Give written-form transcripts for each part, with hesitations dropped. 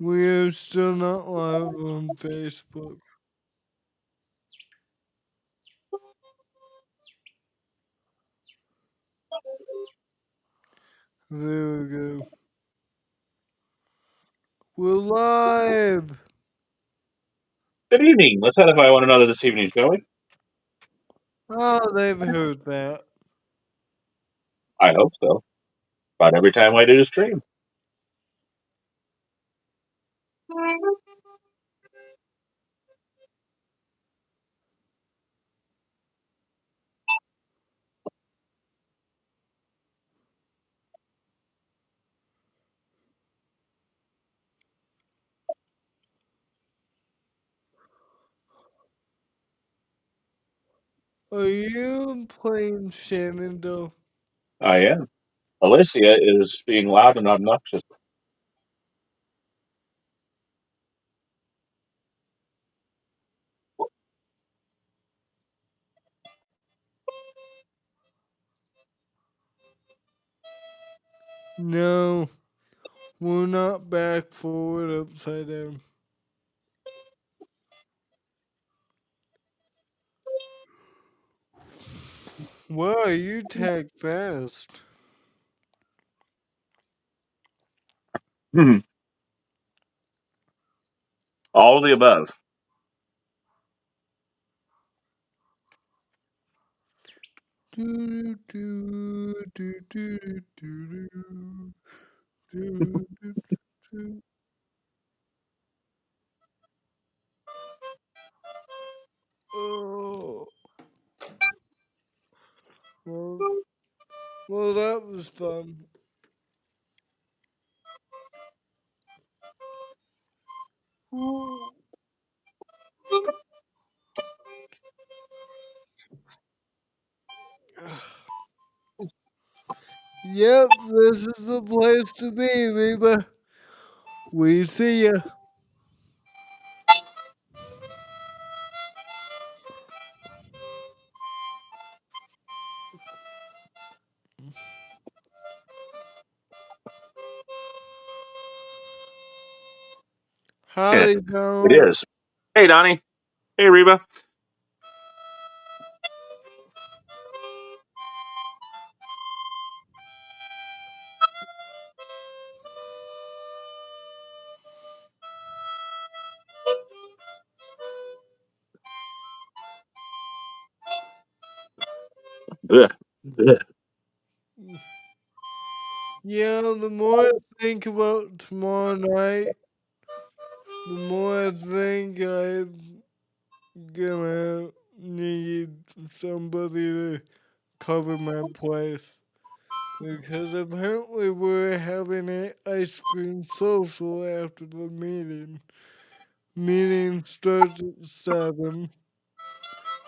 We are still not live on Facebook. There we go. We're live. Good evening. Let's edify one another this evening, shall we? Oh, they've heard that. I hope so. About every time I do a stream. Are you playing Shenandoah? I am. Alicia is being loud and obnoxious. No, we're not back forward upside down. Wow, you tag fast. Hmm. All of the above. Do, do, do, do, do, do, do, do, do. Oh, well, well, that was fun. Ooh. Yep, this is the place to be, Reba. We see ya. Yeah, Howdy, it Donald. is. Hey, Donnie. Hey, Reba. Ugh. Ugh. Yeah, the more I think about tomorrow night, the more I think I'm gonna need somebody to cover my place. Because apparently we're having an ice cream social after the meeting. Meeting starts at 7.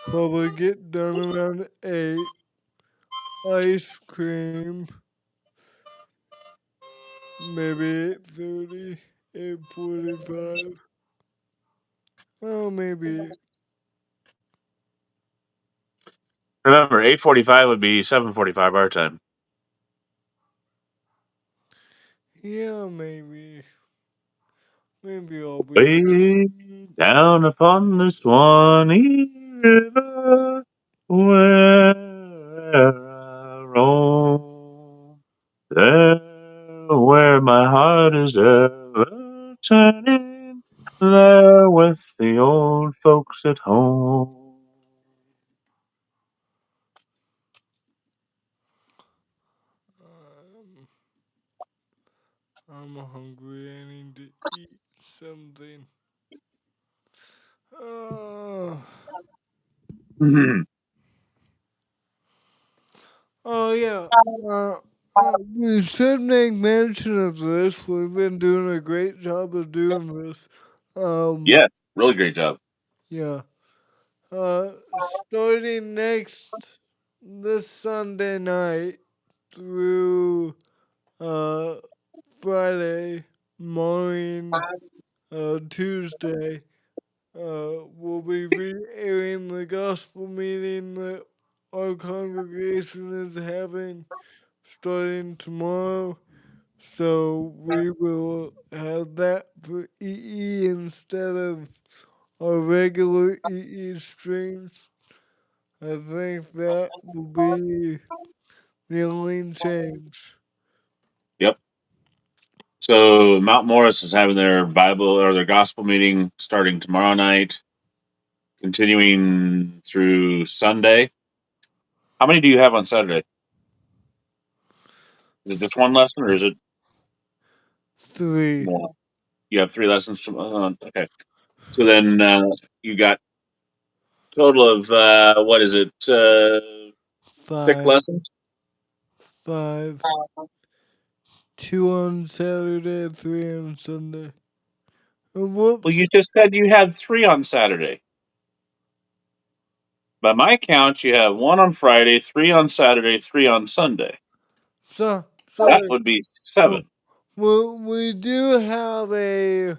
Probably get done around 8. Ice cream, maybe 8:30, 8:45. Oh, maybe. Remember, 8:45 would be 7:45 our time. Yeah, maybe. Maybe I'll be there. Way down upon the Swanee River, where I roam. There where my heart is ever turning, there with the old folks at home. Um, I'm hungry. I need to eat something. Oh, Mhm. oh yeah. Uh, we should make mention of this. We've been doing a great job of doing this. Um, Yes, really great job. yeah. Starting next this Sunday night through uh Friday morning, Tuesday, we'll be re-airing the gospel meeting that our congregation is having starting tomorrow. So we will have that for EE instead of our regular EE streams. I think that will be the only change. Yep. So Mount Morris is having their Bible or their gospel meeting starting tomorrow night, continuing through Sunday. How many do you have on Saturday? Is it just one lesson, or is it 3, more? You have 3 lessons. Okay. So then you got total of what is it? 6 5, lessons. 5, 2 on Saturday, 3 on Sunday. Well, Whoops. you just said you had 3 on Saturday. By my count, you have 1 on Friday, 3 on Saturday, 3 on Sunday. So, That sorry. would be Oh, 7. well, we do have a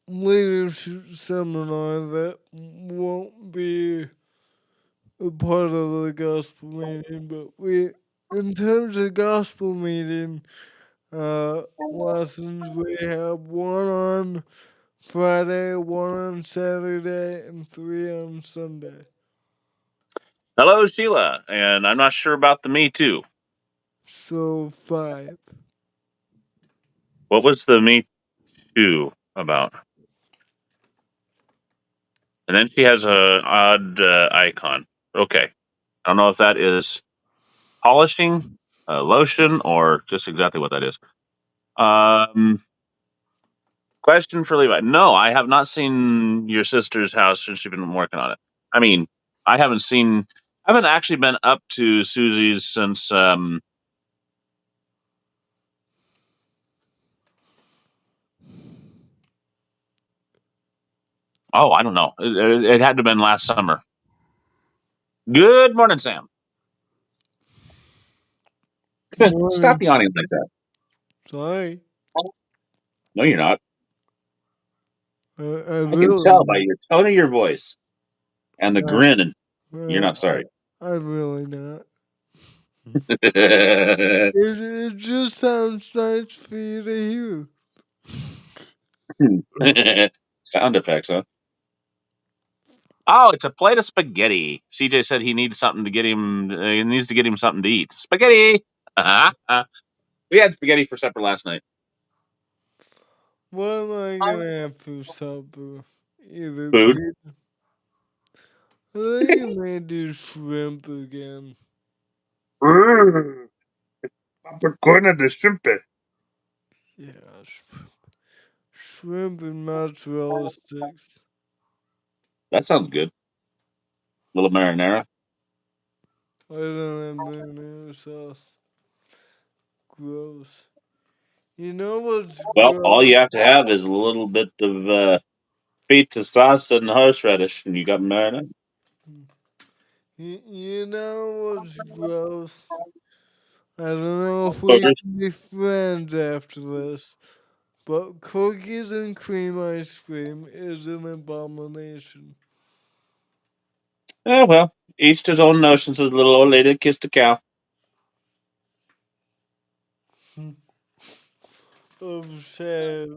leadership seminar that won't be a part of the gospel meeting, but in terms of gospel meeting lessons, we have 1 on Friday, 1 on Saturday, and 3 on Sunday. Hello, Sheila, and I'm not sure about the Me Too. So 5. What was the Me Too about? And then she has a odd icon. Okay, I don't know if that is polishing, lotion, or just exactly what that is. Um, Question for Levi. No, I have not seen your sister's house since she's been working on it. I mean, I haven't seen. I haven't actually been up to Susie's since. Oh, I don't know. It had to have been last summer. Good morning, Sam. Stop Morning. yawning like that. Sorry. No, you're not. I I can really tell by your tone of your voice and the not. grin, and you're not Uh, sorry. I'm really not. Sound It just sounds nice for you to hear. effects, huh? Oh, it's a plate of spaghetti. CJ said he needs something to get him. He needs to get him something to eat. Spaghetti. We had spaghetti for supper last night. What am I gonna have for supper? Either Food. pizza. I think you may do shrimp again. Popcorn de shrimp. Yeah, shrimp and mozzarella sticks. That sounds good. Little marinara. I don't have marinara sauce. Gross. You know what's Well, all gross? you have to have is a little bit of pizza sauce and horseradish, and you got marinara. You know what's gross? I don't know if we Hookers. can be friends after this, but cookies and cream ice cream is an abomination. Oh well, each to his own notions of the little old lady that kissed a cow. I'm sad.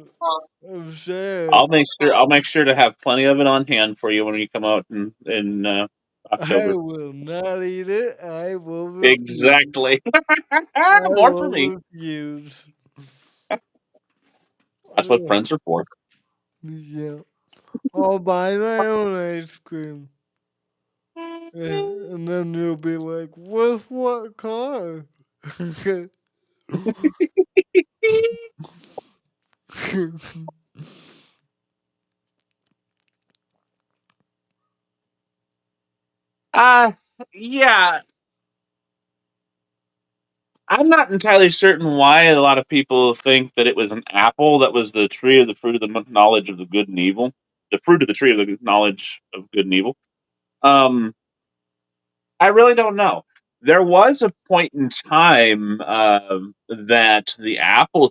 I'm sad. I'll make sure to have plenty of it on hand for you when you come out in I October. will not eat it. I will refuse. Exactly. I More for will me. refuse. That's what friends are for. Yeah. I'll buy my own ice cream. And then you'll be like, with what car? Uh yeah. I'm not entirely certain why a lot of people think that it was an apple that was the tree of the fruit of the knowledge of the good and evil. The fruit of the tree of the knowledge of good and evil. Um, I really don't know. There was a point in time that the apple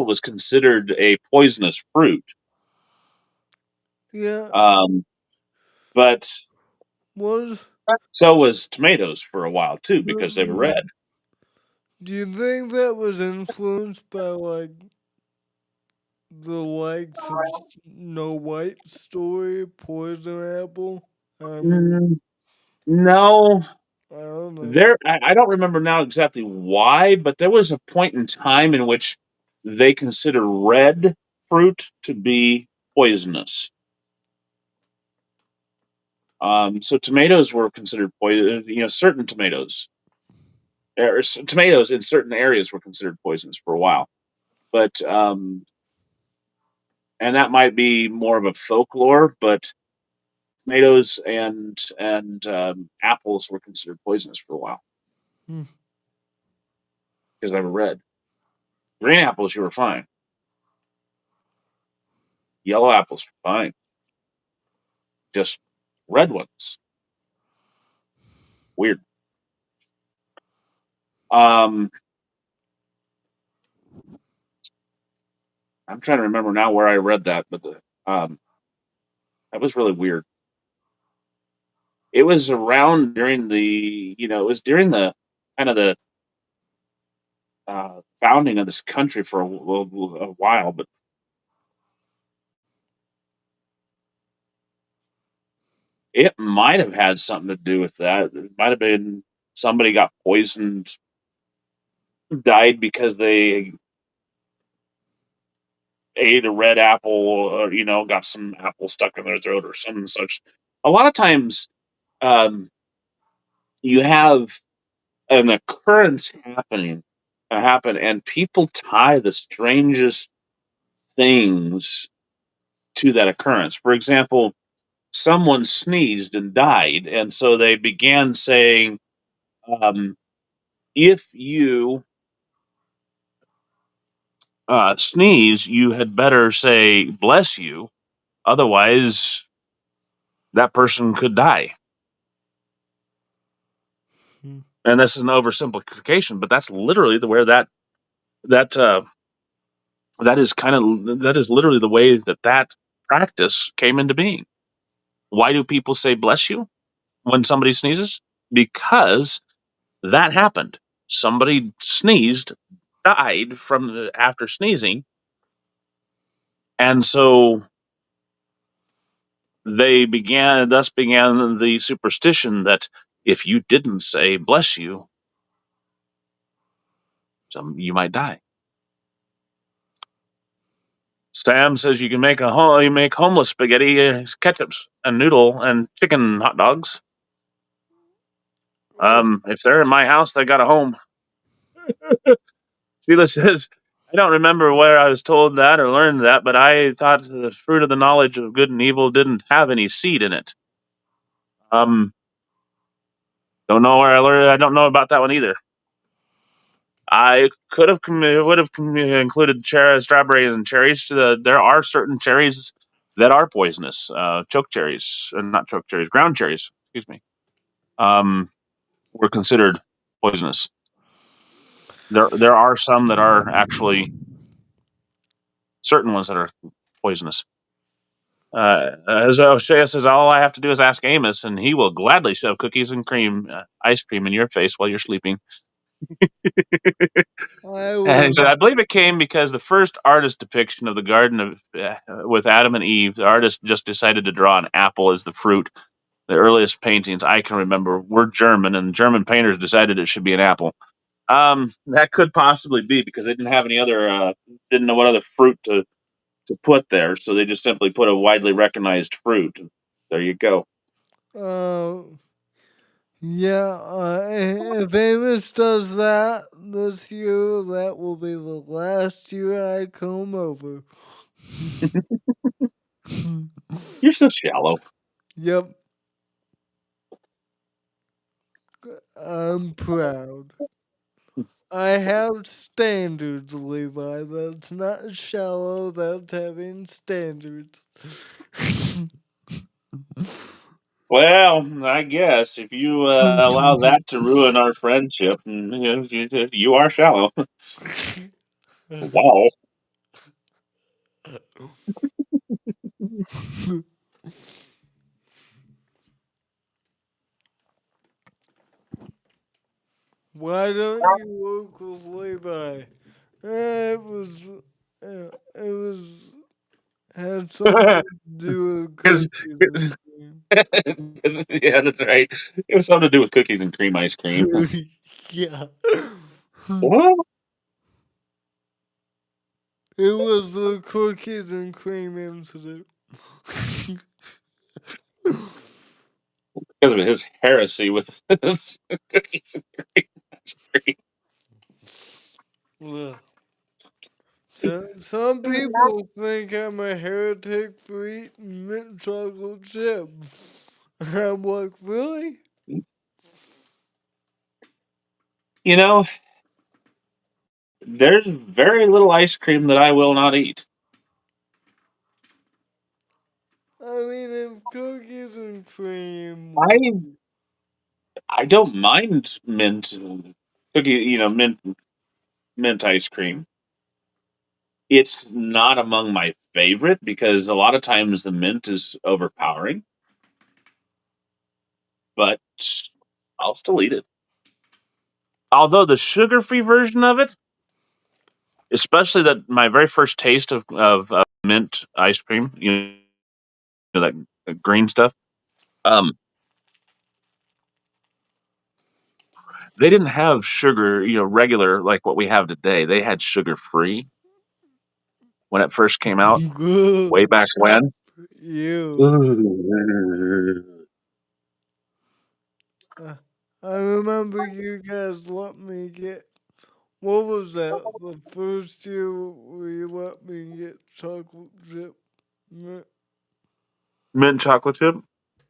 was considered a poisonous fruit. Yeah. Um, but Was So was tomatoes for a while too, because they were Do red. you think that was influenced by like the likes of Snow White story, Poison Apple? I mean, Mm, no, I don't know. I don't remember now exactly why, but there was a point in time in which they considered red fruit to be poisonous. So tomatoes were considered poison. Certain tomatoes, tomatoes in certain areas were considered poisonous for a while. But and that might be more of a folklore. But tomatoes and apples were considered poisonous for a while Hmm. because they were red. Green apples, you were fine. Yellow apples, fine. Just red ones, weird. Um, I'm trying to remember now where I read that, but that was really weird. It was around during it was during the kind of the founding of this country for a while, but it might have had something to do with that. It might have been somebody got poisoned, died because they ate a red apple, or got some apple stuck in their throat or something such. A lot of times, um, you have an occurrence happen, and people tie the strangest things to that occurrence. For example, someone sneezed and died, and so they began saying, um, if you sneeze, you had better say bless you, otherwise that person could die. Hmm. And this is an oversimplification, but that's literally the where that that is literally the way that practice came into being. Why do people say bless you when somebody sneezes? Because that happened. Somebody sneezed, died after sneezing, and so thus began the superstition that if you didn't say bless you, you might die. Sam says you make homeless spaghetti, ketchup and noodle and chicken hot dogs. Oh, If they're in my house, they got a home. Sheila says, I don't remember where I was told that or learned that, but I thought the fruit of the knowledge of good and evil didn't have any seed in it. Um, don't know where I learned. I don't know about that one either. I would have included strawberries and cherries. There are certain cherries that are poisonous. Choke cherries, not choke cherries, ground cherries. Excuse me. Um, were considered poisonous. There are some that are actually certain ones that are poisonous. As Shea says, all I have to do is ask Amos, and he will gladly shove cookies and ice cream in your face while you're sleeping. I And he will. said, I believe it came because the first artist depiction of the Garden of with Adam and Eve, the artist just decided to draw an apple as the fruit. The earliest paintings I can remember were German, and German painters decided it should be an apple. That could possibly be because they didn't have any other, didn't know what other fruit to put there, so they just simply put a widely recognized fruit. There you go. Uh, yeah, if Amos does that this year, that will be the last year I come over. You're so shallow. Yep, I'm proud. I have standards, Levi. That's not shallow, that's having standards. Well, I guess if you allow that to ruin our friendship, you are shallow. Wow. Why don't you work with Levi? It was had something to do with Because cookies and cream. yeah, that's right. It was something to do with cookies and cream ice cream. Yeah. Well, It was the cookies and cream incident. because of his heresy with his cookies and cream ice cream. Ugh. Some people think I'm a heretic for eating mint chocolate chip. I'm like, really? You know, there's very little ice cream that I will not eat. I mean, if cookies and cream. I I don't mind mint cookie, mint ice cream. It's not among my favorite because a lot of times the mint is overpowering, but I'll still eat it. Although the sugar-free version of it, especially that my very first taste of mint ice cream, that green stuff, um, they didn't have sugar, regular like what we have today. They had sugar-free when it first came out, way back when. Ew. Uh, I remember you guys let me get. What was that? The first year where you let me get chocolate chip? Mint? Mint chocolate chip.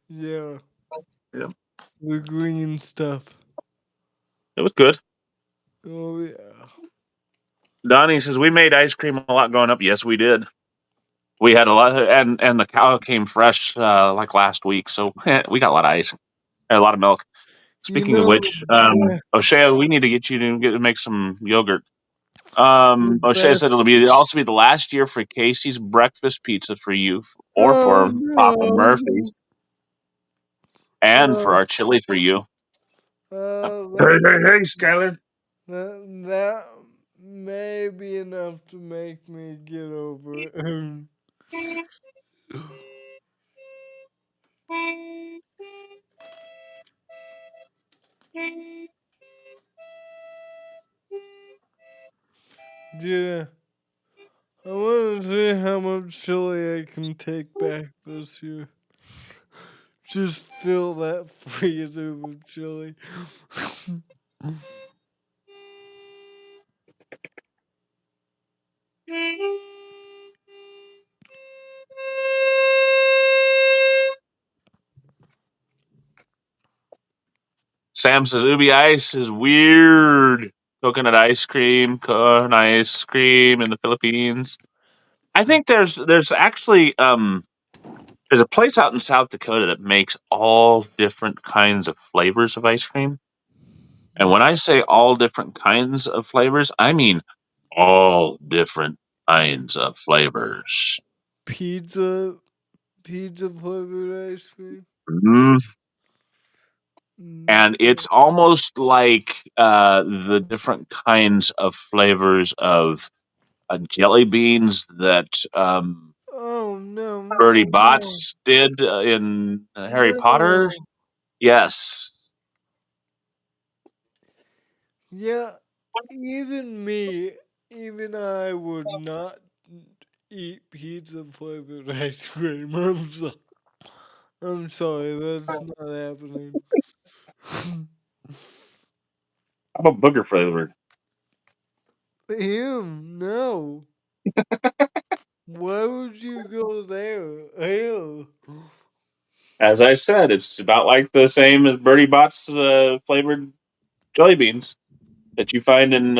Yeah, Yeah, the green stuff. it was good. Oh, yeah. Donnie says we made ice cream a lot growing up. Yes, we did. We had a lot, and the cow came fresh like last week, so we got a lot of ice, a lot of milk. You Speaking of know, which, the, O'Shea, we need to get you to make some yogurt. the O'Shea best. said it'll also be the last year for Casey's breakfast pizza for you, or Oh, for Papa no. Murphy's, and for Uh, our chili for you. Hey, that, hey, hey, Skyler. that may be enough to make me get over it. Yeah. I want to see how much chili I can take back this year. Just fill that freezer with chili. Sam says Ubi Ice is weird. Coconut ice cream, corn ice cream in the Philippines. I think there's actually there's a place out in South Dakota that makes all different kinds of flavors of ice cream. And when I say all different kinds of flavors, I mean all different kinds of flavors. Pizza, pizza flavored ice cream. Mhm. And Yeah. it's almost like the different kinds of flavors of jelly beans that Oh no Bertie no no Bott's did in Harry Potter. no! Yes. Yeah, even me, even I would not eat pizza flavored ice cream. I'm sorry, that's not happening. How about booger flavored? Ew, no. Why would you go there? Ew. As I said, it's about like the same as Bertie Bott's flavored jelly beans that you find in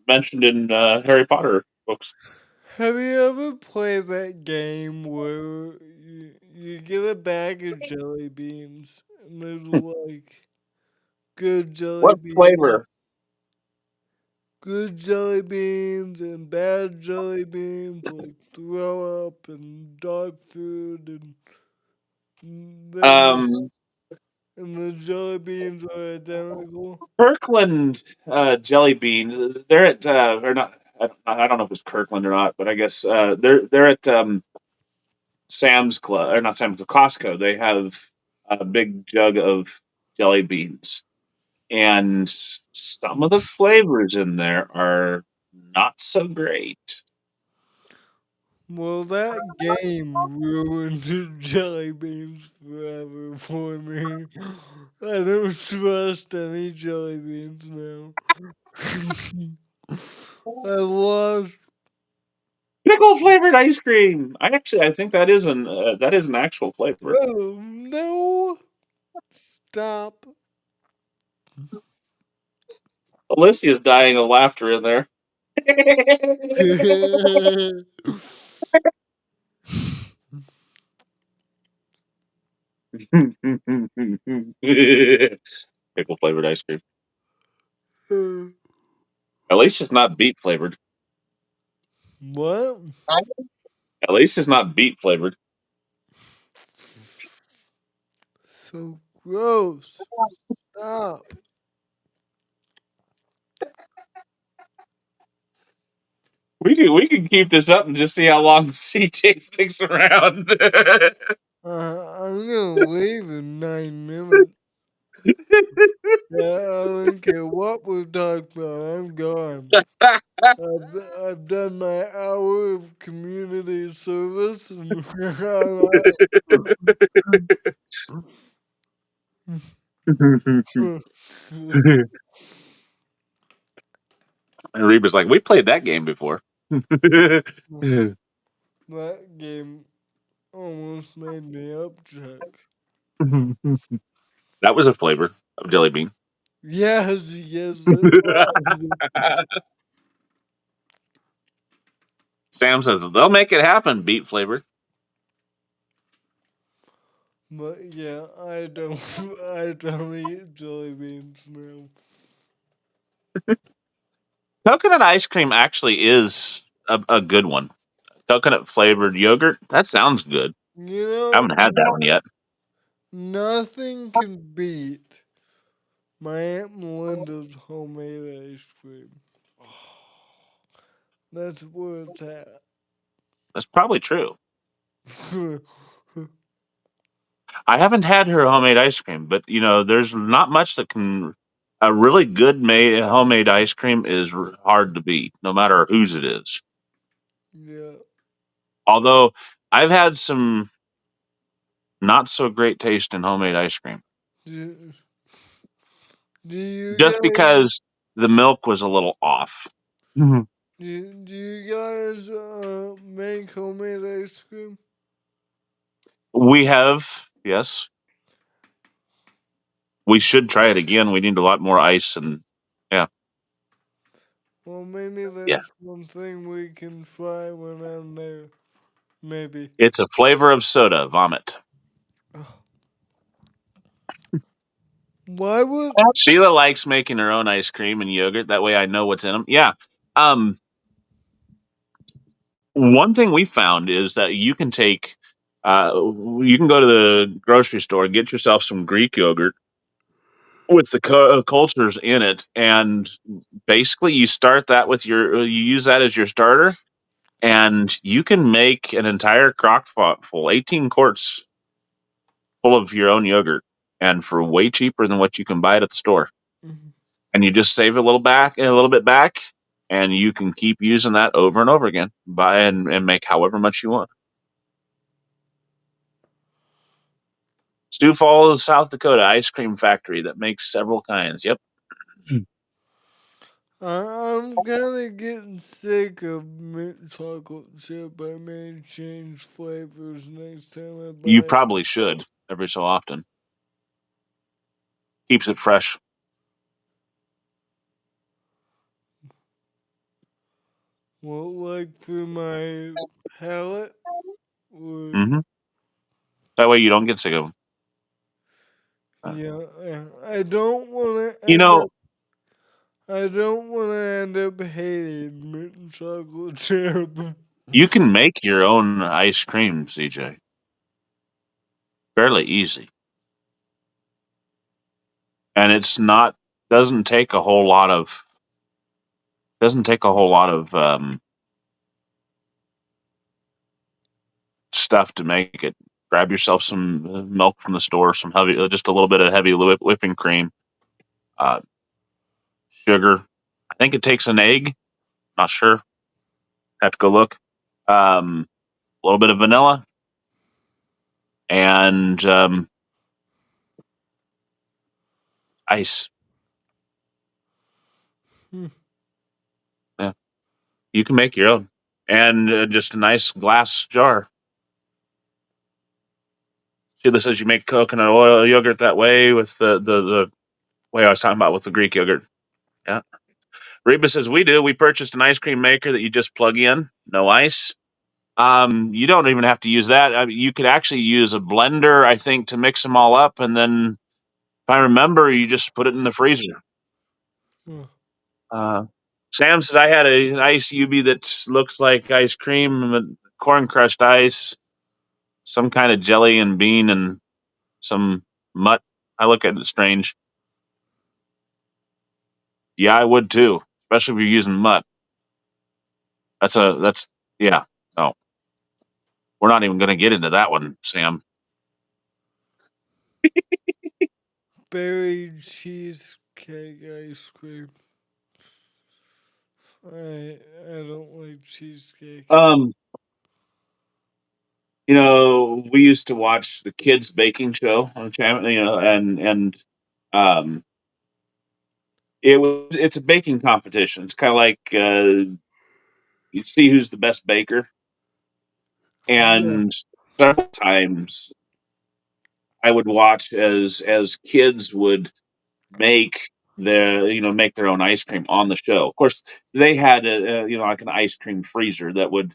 mentioned in Harry Potter books. Have you ever played that game where you get a bag of jelly beans and there's like good jelly What beans, flavor? good jelly beans and bad jelly beans, like throw up and dog food and then Um, and the jelly beans are identical. Kirkland jelly beans. They're at or not. I don't know if it's Kirkland or not, but I guess they're at Sam's Club or not Sam's Costco. They have a big jug of jelly beans, and some of the flavors in there are not so great. Well, that game ruined the jelly beans forever for me. I don't trust any jelly beans now. I lost. Pickle flavored ice cream. I think that is an actual flavor. Oh no! Stop. Alicia's dying of laughter in there. Pickle flavored ice cream. At least it's not beet flavored. What? At least it's not beet flavored. So gross. Stop. We can keep this up and just see how long CJ sticks around. I'm gonna leave in 9 minutes. Yeah, I don't care what we're talking about. I'm gone. I've done my hour of community service and And Reba's like, we played that game before. that game almost made me upchuck. That was a flavor of jelly bean. Yes, yes, it was. Sam says they'll make it happen. Beet flavored. But yeah, I don't, I don't eat jelly beans now. Coconut ice cream actually is a good one. Coconut flavored yogurt. That sounds good. You I know, haven't had that one yet. nothing can beat my Aunt Melinda's homemade ice cream. That's where it's at. That's probably true. I haven't had her homemade ice cream, but there's not much that can. A really good made homemade ice cream is hard to beat, no matter whose it is. Yeah. Although I've had some not so great taste in homemade ice cream, Do, do you just guys because the milk was a little off. Mhm. do you guys make homemade ice cream? We have, yes. We should try it again. We need a lot more ice and yeah, Well, maybe yeah. that's one thing we can try when I'm there. Maybe. It's a flavor of soda, vomit. Why would Sheila likes making her own ice cream and yogurt. That way I know what's in them. Yeah. Um, One thing we found is that you can go to the grocery store and get yourself some Greek yogurt with the cultures in it, and basically you start that with you use that as your starter, and you can make an entire crock pot full, 18 quarts full of your own yogurt, and for way cheaper than what you can buy it at the store. And you just save a little bit back, and you can keep using that over and over again, buy and make however much you want. Sioux Falls, South Dakota ice cream factory that makes several kinds. Yep. I'm kind of getting sick of mint chocolate chip. I may change flavors next time I You buy it. probably should every so often. Keeps it fresh. Well, like for my palate, or Hmm. That way you don't get sick of them. yeah, I don't want to You end know, up. I don't want to end up hating mint chocolate chip. you can make your own ice cream, CJ. Fairly easy. and it's not doesn't take a whole lot of doesn't take a whole lot of stuff to make it. Grab yourself some milk from the store, some heavy, just a little bit of heavy whipping cream, uh, sugar. I think it takes an egg. Not sure. Have to go look. A little bit of vanilla and ice. Hmm. Yeah, you can make your own, and just a nice glass jar. See, this says you make coconut oil yogurt that way with the way I was talking about with the Greek yogurt. Yeah. Reba says we do. We purchased an ice cream maker that you just plug in, no ice. You don't even have to use that. I mean, you could actually use a blender, I think, to mix them all up, and then if I remember, you just put it in the freezer. Hmm. Uh, Sam says I had an ice UB that looks like ice cream, corn crushed ice, some kind of jelly and bean, and some mutt. I look at it strange. Yeah, I would too, especially if you're using mutt. That's yeah. No, we're not even going to get into that one, Sam. Berry cheesecake ice cream. I don't like cheesecake. Um, we used to watch the kids baking show on the channel, and um, it's a baking competition. It's kind of like you see who's the best baker, Yeah. and several times I would watch as kids would make make their own ice cream on the show. Of course, they had like an ice cream freezer that would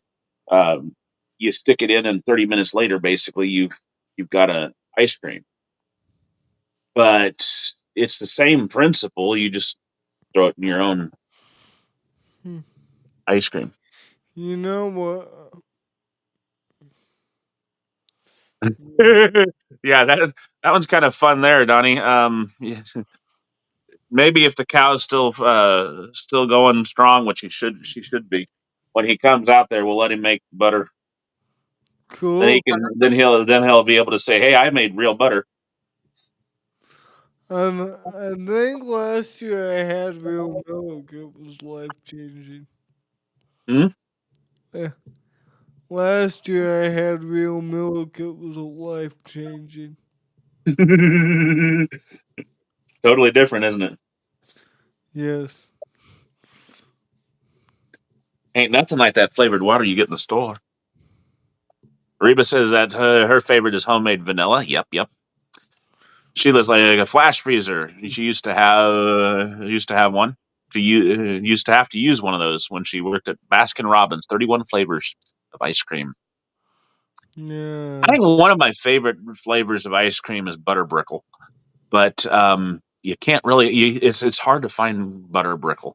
um, you stick it in, and 30 minutes later, basically you've got a ice cream. But it's the same principle. You just throw it in your own Hmm. ice cream. You know what? Yeah, that one's kind of fun there, Donnie. Yeah, maybe if the cow's still going strong, which she should be, when he comes out there, we'll let him make butter. Then he Cool. can then he'll be able to say, "Hey, I made real butter." I think last year I had real milk. It was life changing. Hmm? Yeah. Last year I had real milk. It was life changing. Totally different, isn't it? Yes. Ain't nothing like that flavored water you get in the store. Reba says that her favorite is homemade vanilla. Yep, yep. Sheila's like a flash freezer. She used to have one. Used to have to use one of those when she worked at Baskin Robbins. 31 flavors of ice cream. I Yeah. think one of my favorite flavors of ice cream is butter brickle, but you can't really. It's hard to find butter brickle.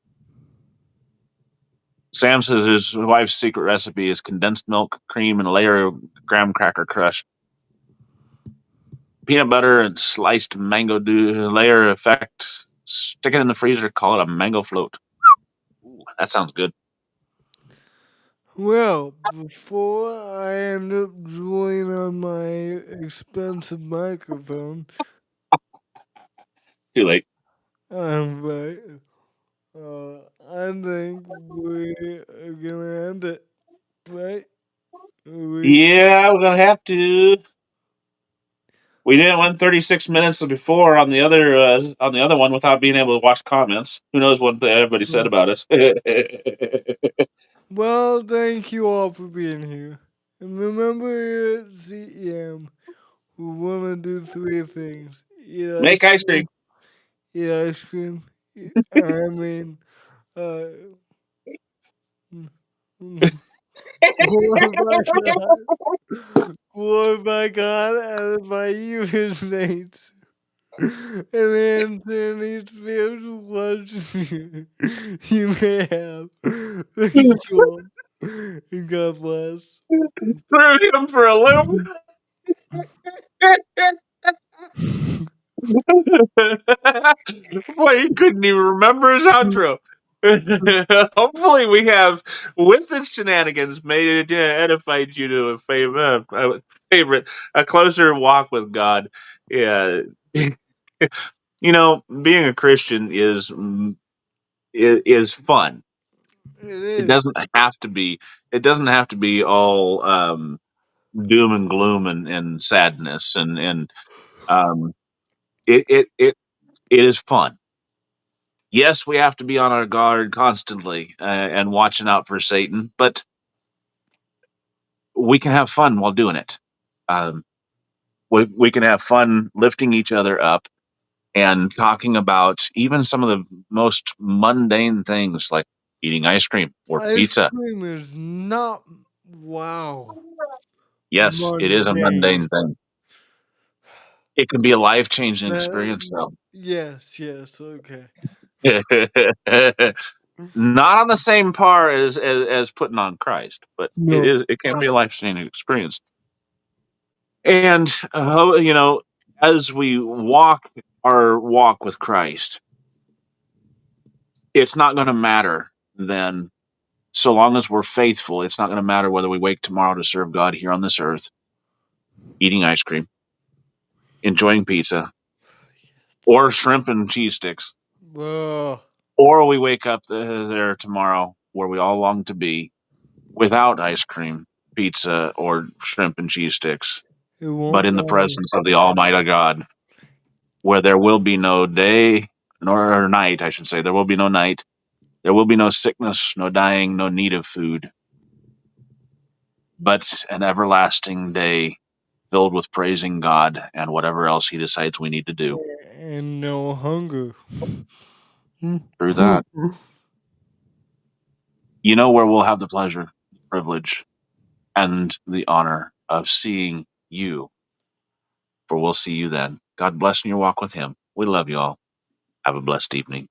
Sam says his wife's secret recipe is condensed milk, cream, and a layer of graham cracker crust, peanut butter, and sliced mango layer effect. Stick it in the freezer. Call it a mango float. Ooh, that sounds good. Well, before I end up drooling on my expensive microphone, Too late. but I think we are gonna end it, right? We Yeah, we're gonna have to. We didn't went 36 minutes before on the other one without being able to watch comments. Who knows what everybody said about us? well, thank you all for being here. And remember here at CEM, we want to do three things: eat ice Make ice cream. cream, eat ice cream. I mean, uh, glorify God, glorify God, and by you, His saints, and answer any spiritual questions you may have. Thank you all, and God bless. Threw him for a loop. Boy, he couldn't even remember his outro. Hopefully, we have, with the shenanigans, made it edified you to favorite, a closer walk with God. Yeah, being a Christian is fun. It It is. doesn't have to be. It doesn't have to be all doom and gloom and sadness and um, it it it it is fun. Yes, we have to be on our guard constantly and watching out for Satan, but we can have fun while doing it. Um, we can have fun lifting each other up and talking about even some of the most mundane things like eating ice cream or Ice pizza. cream is not, wow, Yes, it is a mundane. mundane thing. It can be a life changing experience, That, though. yes, yes, okay. Not on the same par as putting on Christ, but No, it can be a life changing experience. And as we walk our walk with Christ, it's not going to matter then. So long as we're faithful, it's not going to matter whether we wake tomorrow to serve God here on this earth, eating ice cream, enjoying pizza, or shrimp and cheese sticks, uh, or we wake up there tomorrow where we all long to be without ice cream, pizza, or shrimp and cheese sticks, it but won't in the matter. presence of the Almighty God, where there will be no day nor night, I should say. There will be no night. There will be no sickness, no dying, no need of food, but an everlasting day filled with praising God and whatever else He decides we need to do. And no hunger. Through that, where we'll have the pleasure, the privilege, and the honor of seeing you, for we'll see you then. God bless in your walk with Him. We love you all. Have a blessed evening.